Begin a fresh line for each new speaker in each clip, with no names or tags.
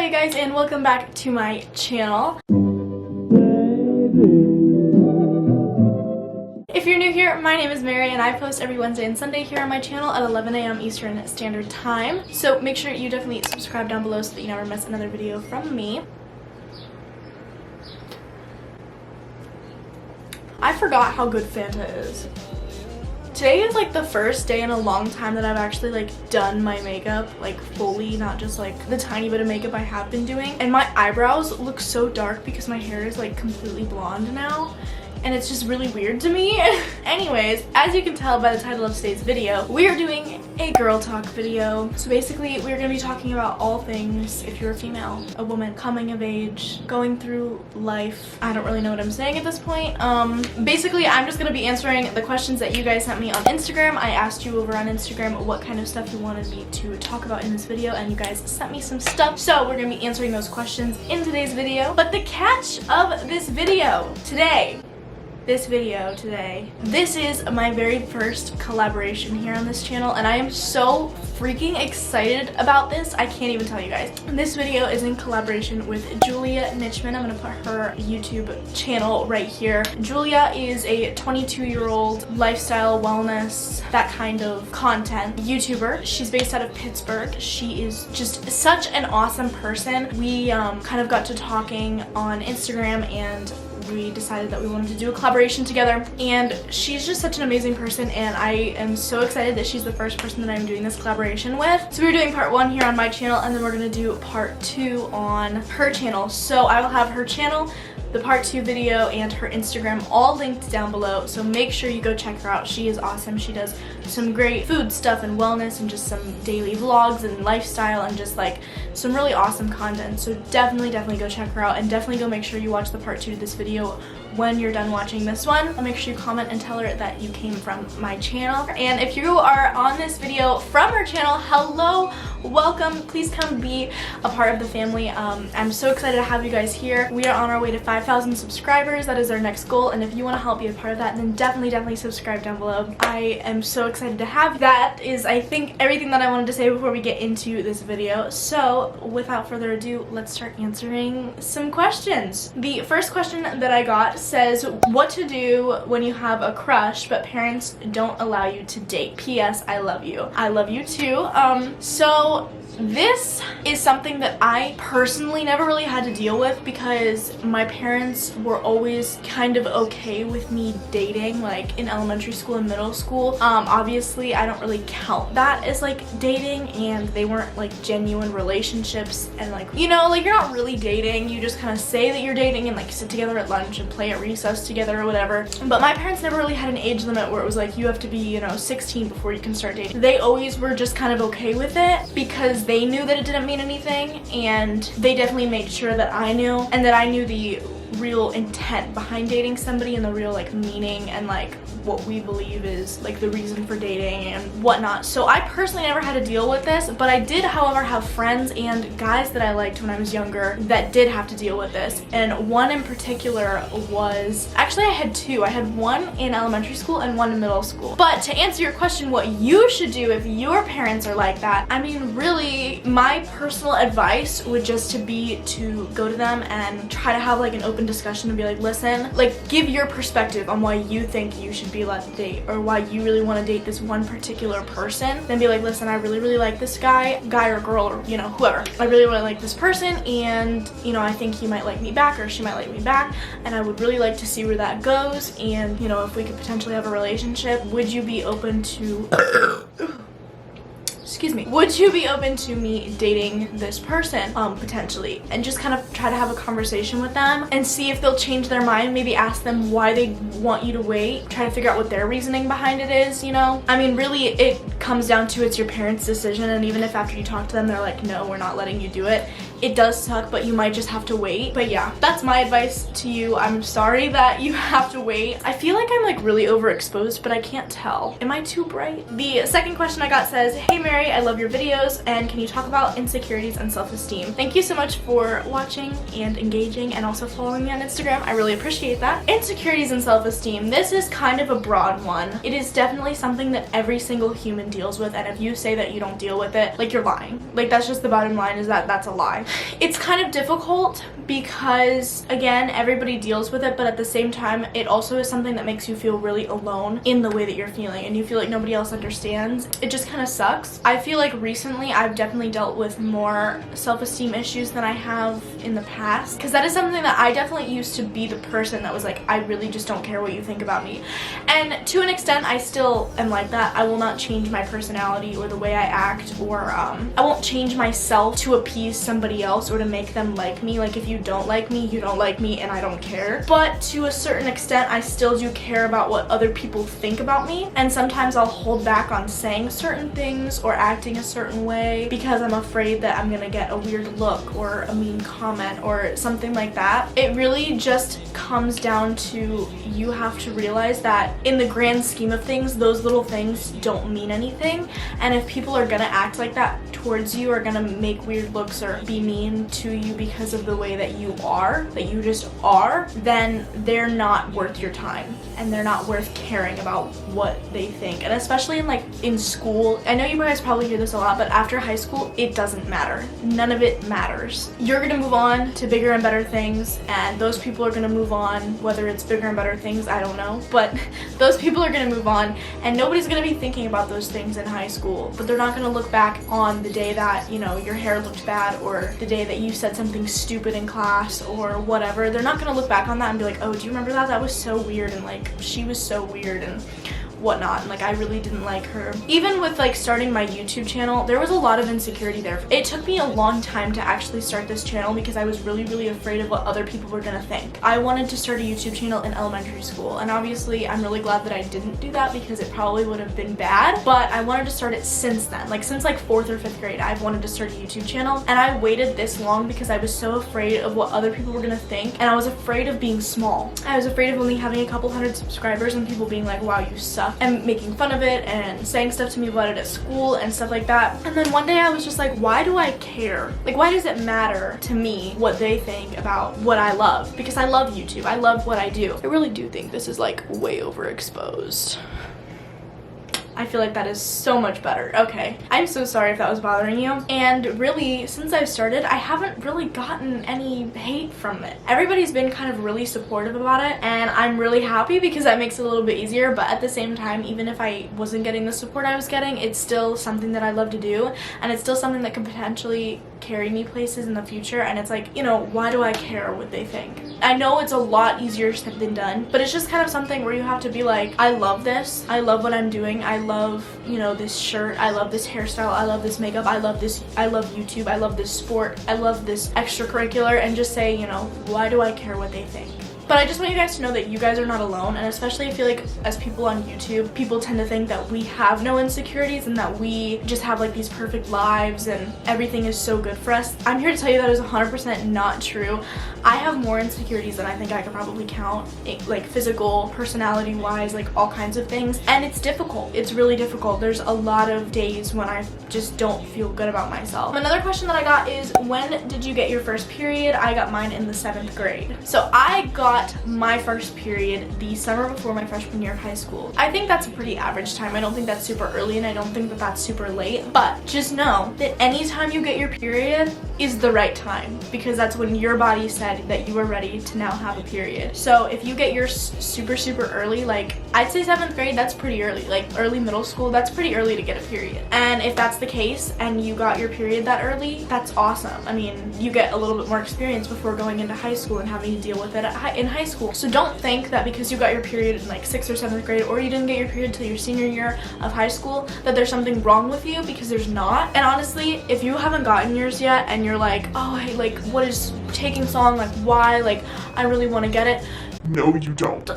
Hi guys, and welcome back to my channel. If you're new here, my name is Mary and I post every Wednesday and Sunday here on my channel at 11 a.m. Eastern Standard Time. So make sure you definitely subscribe down below so that you never miss another video from me. I forgot how good Fanta is. Today is like the first day in a long time that I've actually like done my makeup like fully, not just like the tiny bit of makeup I have been doing. And my eyebrows look so dark because my hair is like completely blonde now. And it's just really weird to me. Anyways, as you can tell by the title of today's video, we are doing a girl talk video. So basically, we're gonna be talking about all things, if you're a female, a woman, coming of age, going through life. I don't really know what I'm saying at this point. Basically, I'm just gonna be answering the questions that you guys sent me on Instagram. I asked you over on Instagram what kind of stuff you wanted me to talk about in this video, and you guys sent me some stuff. So we're gonna be answering those questions in today's video. But the catch of this video today, this is my very first collaboration here on this channel, and I am so freaking excited about this. I can't even tell you guys. This video is in collaboration with Julia Nichman. I'm gonna put her YouTube channel right here. Julia is a 22-year-old lifestyle, wellness, that kind of content YouTuber. She's based out of Pittsburgh. She is just such an awesome person. We kind of got to talking on Instagram, and we decided that we wanted to do a collaboration together, and she's just such an amazing person, and I am so excited that she's the first person that I'm doing this collaboration with. So we're doing part 1 here on my channel, and then we're gonna do part 2 on her channel. So I will have her channel, the part 2 video, and her Instagram all linked down below, so make sure you go check her out. She is awesome. She does some great food stuff and wellness and just some daily vlogs and lifestyle and just like some really awesome content. So definitely go check her out, and definitely go make sure you watch the part 2 to this video when you're done watching this one. I'll make sure you comment and tell her that you came from my channel. And if you are on this video from her channel, hello, welcome. Please come be a part of the family. I'm so excited to have you guys here. We are on our way to 5,000 subscribers. That is our next goal, and if you want to help be a part of that, then definitely subscribe down below. I am so excited to have that. Is I think everything that I wanted to say before we get into this video. So without further ado, let's start answering some questions. The first question that I got says, what to do when you have a crush but parents don't allow you to date? P.S. I love you. I love you too. So this is something that I personally never really had to deal with because my parents were always kind of okay with me dating, like in elementary school and middle school. Obviously I don't really count that as like dating, and they weren't like genuine relationships, and like, you know, like you're not really dating, you just kind of say that you're dating and like sit together at lunch and play at recess together or whatever. But my parents never really had an age limit where it was like you have to be, you know, 16 before you can start dating. They always were just kind of okay with it because they knew that it didn't mean anything, and they definitely made sure that I knew, and that I knew the real intent behind dating somebody and the real like meaning and like what we believe is like the reason for dating and whatnot. So I personally never had to deal with this, but I did, however, have friends and guys that I liked when I was younger that did have to deal with this. And one in particular was, actually I had two. I had one in elementary school and one in middle school. But to answer your question, what you should do if your parents are like that, I mean, really my personal advice would just to be to go to them and try to have like an open discussion and be like, listen, like give your perspective on why you think you should be allowed to date, or why you really want to date this one particular person. Then be like, listen, I really like this guy or girl, or you know, whoever. I really like this person, and you know, I think he might like me back or she might like me back, and I would really like to see where that goes, and you know, if we could potentially have a relationship, would you be open to excuse me, would you be open to me dating this person potentially? And just kind of try to have a conversation with them and see if they'll change their mind. Maybe ask them why they want you to wait, try to figure out what their reasoning behind it is, you know? I mean, really it comes down to it's your parents' decision, and even if after you talk to them they're like, no, we're not letting you do it, it does suck, but you might just have to wait. But yeah, that's my advice to you. I'm sorry that you have to wait. I feel like I'm like really overexposed, but I can't tell. Am I too bright? The second question I got says, hey Mary, I love your videos, and can you talk about insecurities and self-esteem? Thank you so much for watching and engaging and also following me on Instagram. I really appreciate that. Insecurities and self-esteem. This is kind of a broad one. It is definitely something that every single human deals with, and if you say that you don't deal with it, like you're lying. Like that's just the bottom line, is that that's a lie. It's kind of difficult because, again, everybody deals with it, but at the same time, it also is something that makes you feel really alone in the way that you're feeling, and you feel like nobody else understands. It just kind of sucks. I feel like recently I've definitely dealt with more self-esteem issues than I have in the past, because that is something that I definitely used to be the person that was like, I really just don't care what you think about me. And to an extent, I still am like that. I will not change my personality or the way I act, or I won't change myself to appease somebody else or to make them like me. Like, if you don't like me, you don't like me, and I don't care. But to a certain extent, I still do care about what other people think about me, and sometimes I'll hold back on saying certain things or acting a certain way because I'm afraid that I'm gonna get a weird look or a mean comment or something like that. It really just comes down to, you have to realize that in the grand scheme of things, those little things don't mean anything, and if people are gonna act like that towards you, or gonna make weird looks or be mean to you because of the way that you are, that you just are, then they're not worth your time, and they're not worth caring about what they think. And especially in school, I know you guys probably hear this a lot, but after high school, it doesn't matter. None of it matters. You're gonna move on to bigger and better things, and those people are gonna move on, whether it's bigger and better things, I don't know, but those people are gonna move on, and nobody's gonna be thinking about those things in high school, but they're not gonna look back on the day that, you know, your hair looked bad, or the day that you said something stupid in class or whatever. They're not gonna look back on that and be like, oh, do you remember that? That was so weird, and like, she was so weird and whatnot, and like, I really didn't like her. Even with like starting my YouTube channel, there was a lot of insecurity there. It took me a long time to actually start this channel because I was really afraid of what other people were gonna think. I wanted to start a YouTube channel in elementary school, and obviously I'm really glad that I didn't do that because it probably would have been bad, but I wanted to start it since then. Like, since like 4th or 5th grade, I've wanted to start a YouTube channel, and I waited this long because I was so afraid of what other people were gonna think, and I was afraid of being small. I was afraid of only having a couple hundred subscribers and people being like, wow, you suck, and making fun of it and saying stuff to me about it at school and stuff like that. And then one day I was just like, why do I care? Like, why does it matter to me what they think about what I love? Because I love YouTube. I love what I do. I really do think this is like way overexposed. I feel like that is so much better. Okay, I'm so sorry if that was bothering you. And really, since I've started, I haven't really gotten any hate from it. Everybody's been kind of really supportive about it, and I'm really happy because that makes it a little bit easier. But at the same time, even if I wasn't getting the support I was getting, it's still something that I love to do, and it's still something that could potentially carry me places in the future. And it's like, you know, why do I care what they think? I know it's a lot easier said than done, but it's just kind of something where you have to be like, I love this, I love what I'm doing, I love, you know, this shirt, I love this hairstyle, I love this makeup, I love this, I love YouTube, I love this sport, I love this extracurricular, and just say, you know, why do I care what they think? But I just want you guys to know that you guys are not alone, and especially I feel like as people on YouTube, people tend to think that we have no insecurities and that we just have like these perfect lives and everything is so good for us. I'm here to tell you that is 100% not true. I have more insecurities than I think I could probably count, like physical, personality wise, like all kinds of things, and it's difficult. It's really difficult. There's a lot of days when I just don't feel good about myself. Another question that I got is, when did you get your first period? I got mine in the 7th grade. So I got my first period the summer before my freshman year of high school. I think that's a pretty average time. I don't think that's super early, and I don't think that that's super late, but just know that anytime you get your period is the right time, because that's when your body said that you are ready to now have a period. So if you get yours super early, like I'd say 7th grade, that's pretty early. Like early middle school, that's pretty early to get a period. And if that's the case and you got your period that early, that's awesome. I mean, you get a little bit more experience before going into high school and having to deal with it in high school. So don't think that because you got your period in like 6th or 7th grade, or you didn't get your period till your senior year of high school, that there's something wrong with you, because there's not. And honestly, if you haven't gotten yours yet and you're like, oh, hey, like, what is taking so long? Like, why? Like, I really want to get it.
No, you don't.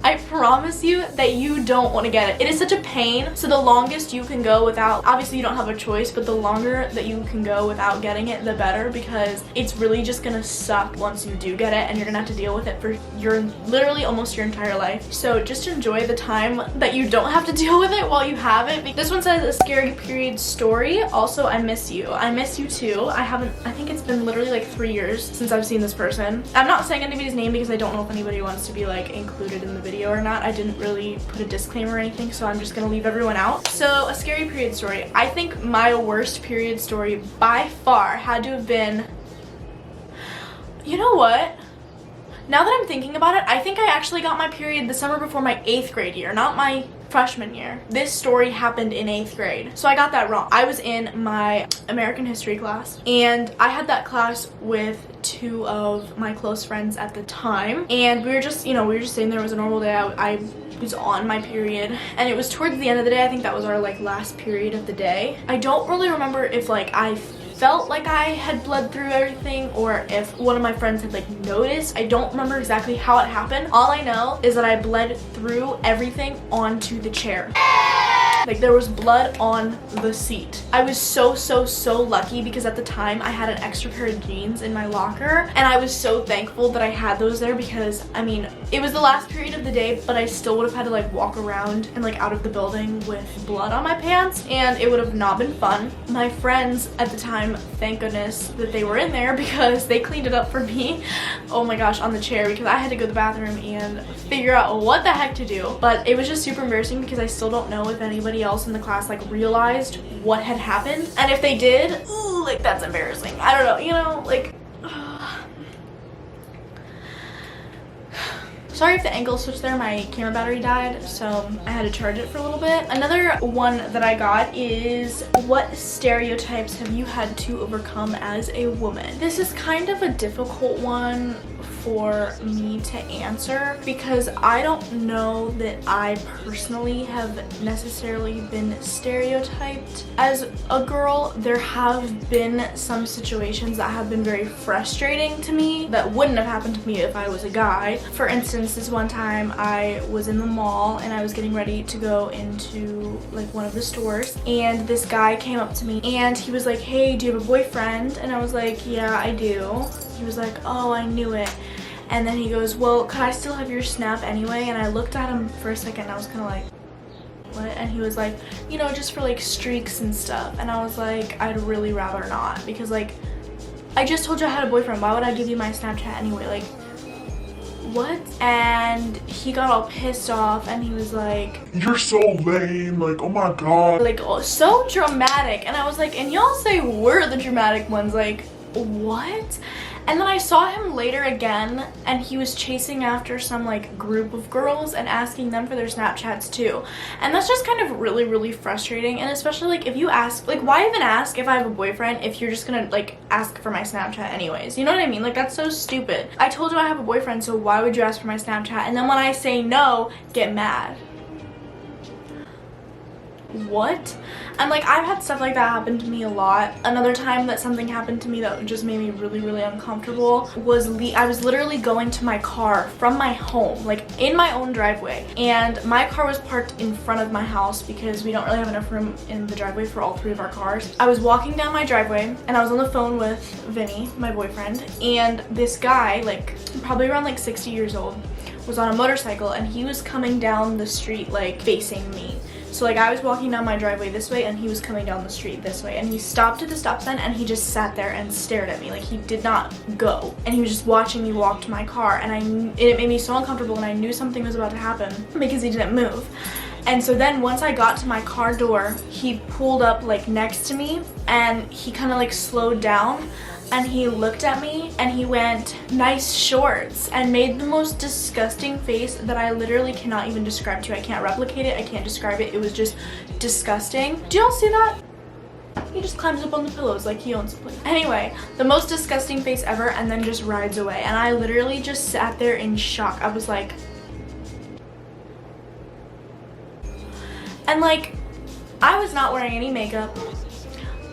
I promise you that you don't want to get it. It is such a pain. So the longest you can go without, obviously you don't have a choice, but the longer that you can go without getting it, the better, because it's really just gonna suck once you do get it, and you're gonna have to deal with it for your literally almost your entire life. So just enjoy the time that you don't have to deal with it while you have it. This one says, a scary period story. Also, I miss you. I miss you too. I think it's been literally like 3 years since I've seen this person. I'm not saying anybody's name because I don't know if anybody wants to be like included in the video or not. I didn't really put a disclaimer or anything, so I'm just gonna leave everyone out. So, a scary period story. I think my worst period story by far had to have been You know what? Now that I'm thinking about it, I think I actually got my period the summer before my 8th grade year, not my freshman year. This story happened in 8th grade. So I got that wrong. I was in my American history class, and I had that class with 2 of my close friends at the time, and we were just, you know, we were just sitting there. It was a normal day. I was on my period, and it was towards the end of the day. I think that was our like last period of the day. I don't really remember if like I felt like I had bled through everything or if one of my friends had like noticed. I don't remember exactly how it happened. All I know is that I bled through everything onto the chair. Like there was blood on the seat. I was so lucky because at the time I had an extra pair of jeans in my locker, and I was so thankful that I had those there because I mean it was the last period of the day, but I still would have had to like walk around and like out of the building with blood on my pants, and it would have not been fun. My friends at the time, thank goodness that they were in there because they cleaned it up for me. Oh my gosh, on the chair, because I had to go to the bathroom and figure out what the heck to do. But it was just super embarrassing because I still don't know if anybody else in the class like realized what had happened, and if they did, ooh, like that's embarrassing. I don't know, you know, like sorry if the angle switch there, my camera battery died, so I had to charge it for a little bit. Another one that I got is, what stereotypes have you had to overcome as a woman? This is kind of a difficult one for me to answer because I don't know that I personally have necessarily been stereotyped as a girl. There have been some situations that have been very frustrating to me that wouldn't have happened to me if I was a guy. For instance, this one time I was in the mall and I was getting ready to go into like one of the stores, and this guy came up to me and he was like, "Hey, do you have a boyfriend?" And I was like, "Yeah, I do." He was like, "Oh, I knew it." And then he goes, "Well, could I still have your snap anyway?" And I looked at him for a second and I was kind of like, what? And he was like, "You know, just for like streaks and stuff." And I was like, "I'd really rather not, because like I just told you I had a boyfriend. Why would I give you my Snapchat anyway? Like, what?" And he got all pissed off and he was like, "You're so lame, like, oh my god." Like, oh, so dramatic. And I was like, and y'all say we're the dramatic ones, like, what? And then I saw him later again and he was chasing after some like group of girls and asking them for their Snapchats too. And that's just kind of really frustrating, and especially like if you ask, like, why even ask if I have a boyfriend if you're just gonna like ask for my Snapchat anyways? You know what I mean? Like, that's so stupid. I told you I have a boyfriend, so why would you ask for my Snapchat? And then when I say no, get mad. What? And like, I've had stuff like that happen to me a lot. Another time that something happened to me that just made me really uncomfortable was I was literally going to my car from my home, like in my own driveway, and my car was parked in front of my house because we don't really have enough room in the driveway for all 3 of our cars. I was walking down my driveway and I was on the phone with Vinny, my boyfriend, and this guy, like probably around like 60 years old, was on a motorcycle and he was coming down the street like facing me. So like, I was walking down my driveway this way and he was coming down the street this way, and he stopped at the stop sign and he just sat there and stared at me. Like, he did not go, and he was just watching me walk to my car, and it made me so uncomfortable, and I knew something was about to happen because he didn't move. And so then once I got to my car door, he pulled up like next to me and he kind of like slowed down. And he looked at me and he went, "Nice shorts," and made the most disgusting face that I literally cannot even describe to you. I can't replicate it. I can't describe it. It was just disgusting. Do y'all see that? He just climbs up on the pillows like he owns the place. Anyway, the most disgusting face ever, and then just rides away. And I literally just sat there in shock. I was like, and like, I was not wearing any makeup.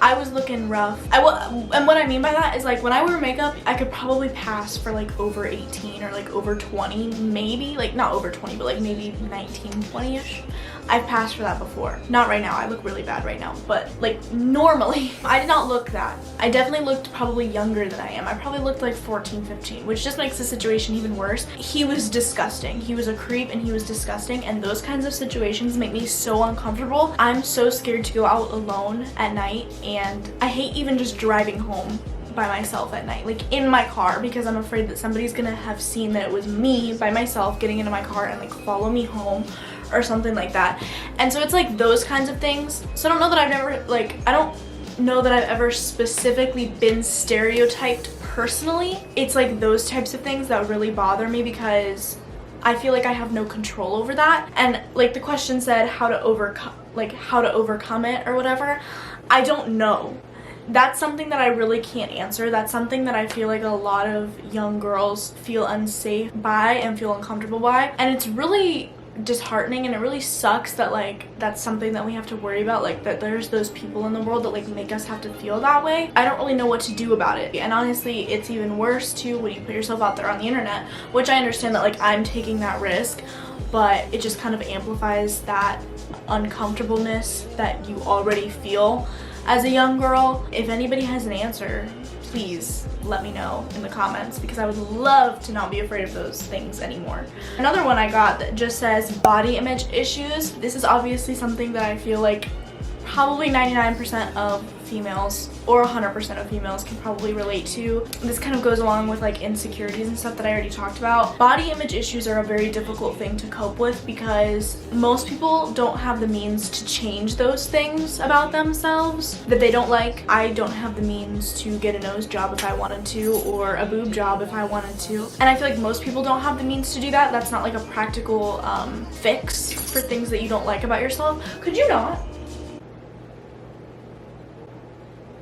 I was looking rough. And what I mean by that is, like, when I wear makeup, I could probably pass for like over 18 or like over 20, maybe. Like, not over 20, but like maybe 19, 20-ish. I've passed for that before. Not right now. I look really bad right now. But like, normally, I did not look that. I definitely looked probably younger than I am. I probably looked like 14, 15, which just makes the situation even worse. He was disgusting. He was a creep and he was disgusting, and those kinds of situations make me so uncomfortable. I'm so scared to go out alone at night, and I hate even just driving home by myself at night, like in my car, because I'm afraid that somebody's gonna have seen that it was me by myself getting into my car and like follow me home or something like that. And so it's like those kinds of things. So I don't know that I've never, like, I don't know that I've ever specifically been stereotyped personally. It's like those types of things that really bother me because I feel like I have no control over that. And like the question said how to overcome it or whatever. I don't know. That's something that I really can't answer. That's something that I feel like a lot of young girls feel unsafe by and feel uncomfortable by. And it's really disheartening, and it really sucks that like that's something that we have to worry about, like that there's those people in the world that like make us have to feel that way. I don't really know what to do about it. And honestly, it's even worse too when you put yourself out there on the internet, which I understand that like I'm taking that risk, but it just kind of amplifies that uncomfortableness that you already feel as a young girl. If anybody has an answer, please let me know in the comments, because I would love to not be afraid of those things anymore. Another one I got that just says body image issues. This is obviously something that I feel like probably 99% of females or 100% of females can probably relate to. This kind of goes along with like insecurities and stuff that I already talked about. Body image issues are a very difficult thing to cope with because most people don't have the means to change those things about themselves that they don't like. I don't have the means to get a nose job if I wanted to, or a boob job if I wanted to. And I feel like most people don't have the means to do that. That's not like a practical fix for things that you don't like about yourself. Could you not?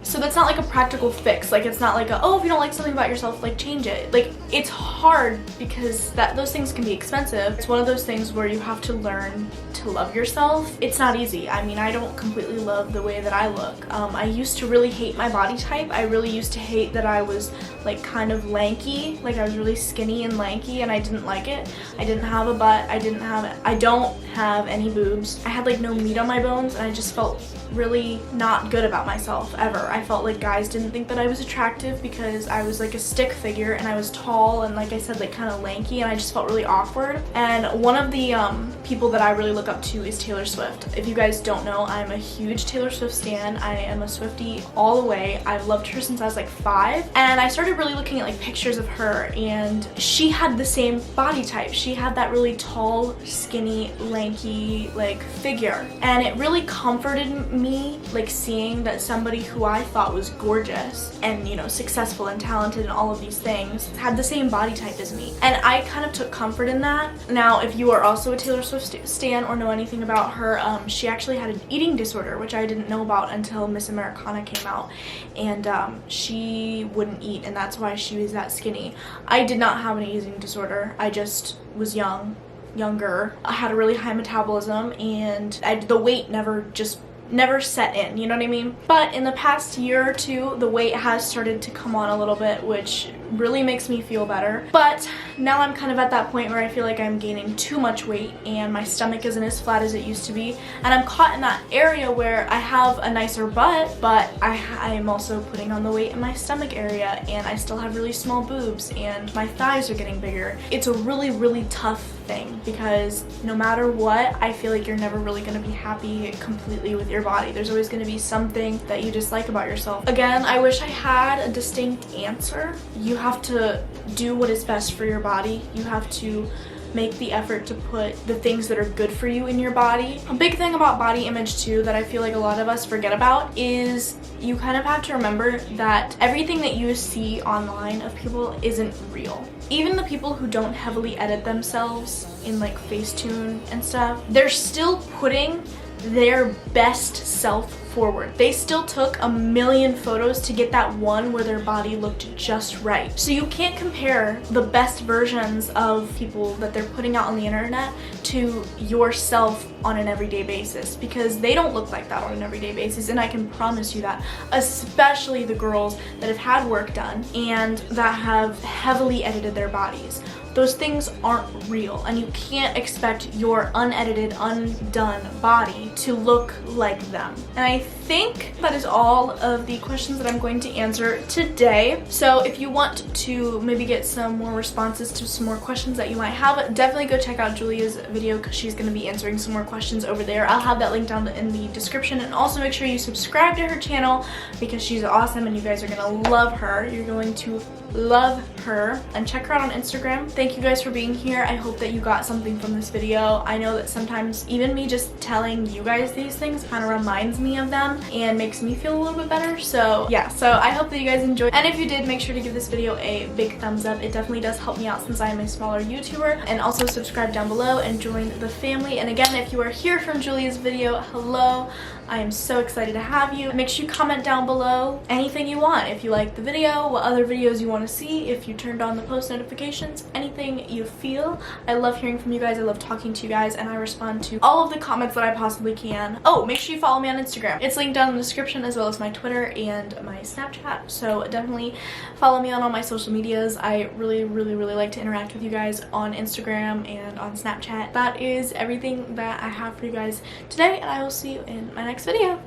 So that's not like a practical fix. Like it's not like a, oh, if you don't like something about yourself, like change it. Like it's hard because those things can be expensive. It's one of those things where you have to learn to love yourself. It's not easy. I mean, I don't completely love the way that I look. I used to really hate my body type. I really used to hate that I was like kind of lanky. Like I was really skinny and lanky, and I didn't like it. I didn't have a butt. I don't have any boobs. I had like no meat on my bones, and I just felt really not good about myself ever. I felt like guys didn't think that I was attractive because I was like a stick figure and I was tall and, like I said, like kind of lanky, and I just felt really awkward. And one of the people that I really look up to is Taylor Swift. If you guys don't know, I'm a huge Taylor Swift stan. I am a Swiftie all the way. I've loved her since I was like 5, and I started really looking at like pictures of her, and she had the same body type. She had that really tall, skinny, lanky like figure, and it really comforted me like seeing that somebody who I thought was gorgeous and, you know, successful and talented and all of these things had the same body type as me, and I kind of took comfort in that. Now, if you are also a Taylor Swift stan or know anything about her, she actually had an eating disorder, which I didn't know about until Miss Americana came out, and she wouldn't eat, and that's why she was that skinny. I did not have an eating disorder. I just was younger. I had a really high metabolism, and the weight never set in, you know what I mean? But in the past year or two, the weight has started to come on a little bit, which really makes me feel better. But now I'm kind of at that point where I feel like I'm gaining too much weight and my stomach isn't as flat as it used to be, and I'm caught in that area where I have a nicer butt, but I'm also putting on the weight in my stomach area, and I still have really small boobs, and my thighs are getting bigger. It's a really, really tough thing because no matter what, I feel like you're never really going to be happy completely with your body. There's always going to be something that you dislike about yourself. Again, I wish I had a distinct answer. You have to do what is best for your body. You have to make the effort to put the things that are good for you in your body. A big thing about body image too that I feel like a lot of us forget about is you kind of have to remember that everything that you see online of people isn't real. Even the people who don't heavily edit themselves in like Facetune and stuff, they're still putting their best self forward. They still took a million photos to get that one where their body looked just right. So you can't compare the best versions of people that they're putting out on the internet to yourself on an everyday basis, because they don't look like that on an everyday basis, and I can promise you that, especially the girls that have had work done and that have heavily edited their bodies. Those things aren't real, and you can't expect your unedited, undone body to look like them. And I think that is all of the questions that I'm going to answer today. So if you want to maybe get some more responses to some more questions that you might have, definitely go check out Julia's video because she's going to be answering some more questions over there. I'll have that link down in the description, and also make sure you subscribe to her channel because she's awesome and you guys are going to love her. You're going to love her, and check her out on Instagram. Thank thank you guys for being here. I hope that you got something from this video. I know that sometimes even me just telling you guys these things kind of reminds me of them and makes me feel a little bit better. So yeah, so I hope that you guys enjoyed. And if you did, make sure to give this video a big thumbs up. It definitely does help me out since I am a smaller YouTuber. And also subscribe down below and join the family. And again, if you are here from Julia's video, hello. I am so excited to have you. Make sure you comment down below anything you want. If you liked the video, what other videos you want to see, if you turned on the post notifications, anything you feel. I love hearing from you guys. I love talking to you guys, and I respond to all of the comments that I possibly can. Oh, make sure you follow me on Instagram. It's linked down in the description, as well as my Twitter and my Snapchat. So definitely follow me on all my social medias. I really like to interact with you guys on Instagram and on Snapchat. That is everything that I have for you guys today, and I will see you in my next video.